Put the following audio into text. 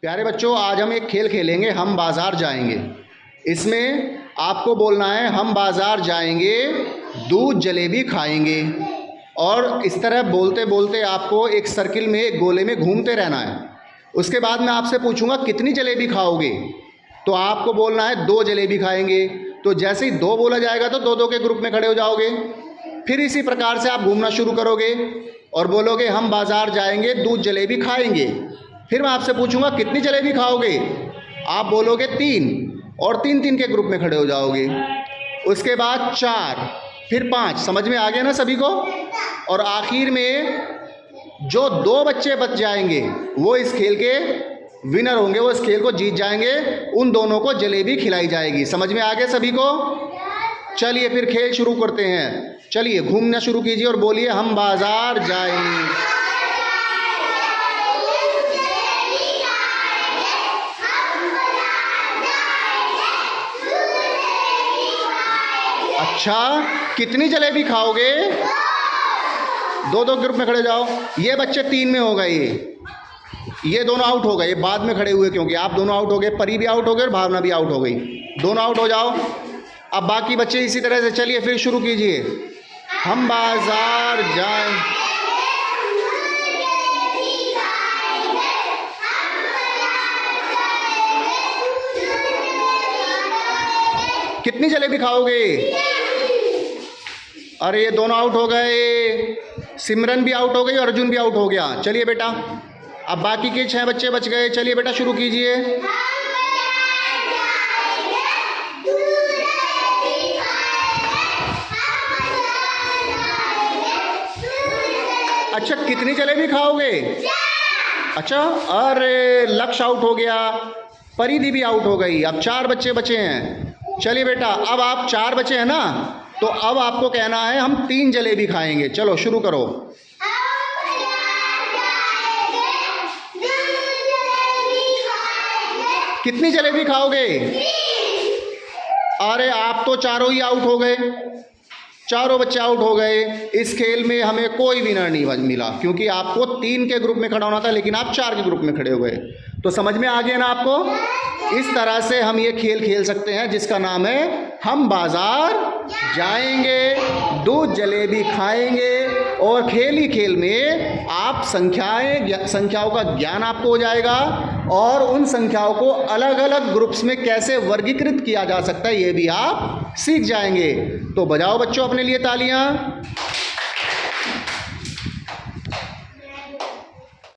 प्यारे बच्चों, आज हम एक खेल खेलेंगे, हम बाज़ार जाएंगे। इसमें आपको बोलना है हम बाज़ार जाएंगे, दूध जलेबी खाएंगे। और इस तरह बोलते बोलते आपको एक सर्किल में, एक गोले में घूमते रहना है। उसके बाद मैं आपसे पूछूंगा कितनी जलेबी खाओगे, तो आपको बोलना है 2 जलेबी खाएंगे। तो जैसे ही 2 बोला जाएगा तो 2-2 के ग्रुप में खड़े हो जाओगे। फिर इसी प्रकार से आप घूमना शुरू करोगे और बोलोगे हम बाज़ार जाएंगे, दूध जलेबी खाएंगे। फिर मैं आपसे पूछूंगा कितनी जलेबी खाओगे, आप बोलोगे 3 और 3-3 के ग्रुप में खड़े हो जाओगे। उसके बाद 4, फिर 5। समझ में आ गया ना सभी को? और आखिर में जो 2 बच्चे बच जाएंगे वो इस खेल के विनर होंगे, वो इस खेल को जीत जाएंगे। उन दोनों को जलेबी खिलाई जाएगी। समझ में आ गया सभी को? चलिए फिर खेल शुरू करते हैं। चलिए घूमना शुरू कीजिए और बोलिए हम बाज़ार जाएंगे। अच्छा, कितनी जलेबी खाओगे? 2-2 ग्रुप में खड़े जाओ। ये बच्चे 3 में हो गए, ये दोनों आउट हो गए, ये बाद में खड़े हुए क्योंकि आप दोनों आउट हो गए। परी भी आउट हो गई और भावना भी आउट हो गई, दोनों आउट हो जाओ। अब बाकी बच्चे इसी तरह से चलिए फिर शुरू कीजिए। हम बाज़ार जाएं। कितनी जलेबी खाओगे? अरे ये दोनों आउट हो गए, सिमरन भी आउट हो गई और अर्जुन भी आउट हो गया। चलिए बेटा, अब बाकी के 6 बच्चे बच गए। चलिए बेटा शुरू कीजिए। अच्छा, कितनी जलेबी खाओगे? अच्छा, अरे लक्ष्य आउट हो गया, परिधि भी आउट हो गई। अब 4 बच्चे बचे हैं। चलिए बेटा, अब आप 4 बचे हैं ना, तो अब आपको कहना है हम 3 जलेबी खाएंगे। चलो शुरू करो। कितनी जलेबी खाओगे? अरे आप तो चारों ही आउट हो गए, चारों बच्चे आउट हो गए। इस खेल में हमें कोई विनर नहीं मिला क्योंकि आपको 3 के ग्रुप में खड़ा होना था, लेकिन आप 4 के ग्रुप में खड़े हो गए। तो समझ में आ गया ना आपको? इस तरह से हम ये खेल खेल सकते हैं जिसका नाम है हम बाज़ार जाएंगे, दूध जलेबी खाएंगे। और खेल ही खेल में आप संख्याओं का ज्ञान आपको हो जाएगा और उन संख्याओं को अलग अलग ग्रुप्स में कैसे वर्गीकृत किया जा सकता है ये भी आप सीख जाएंगे। तो बजाओ बच्चों अपने लिए तालियां।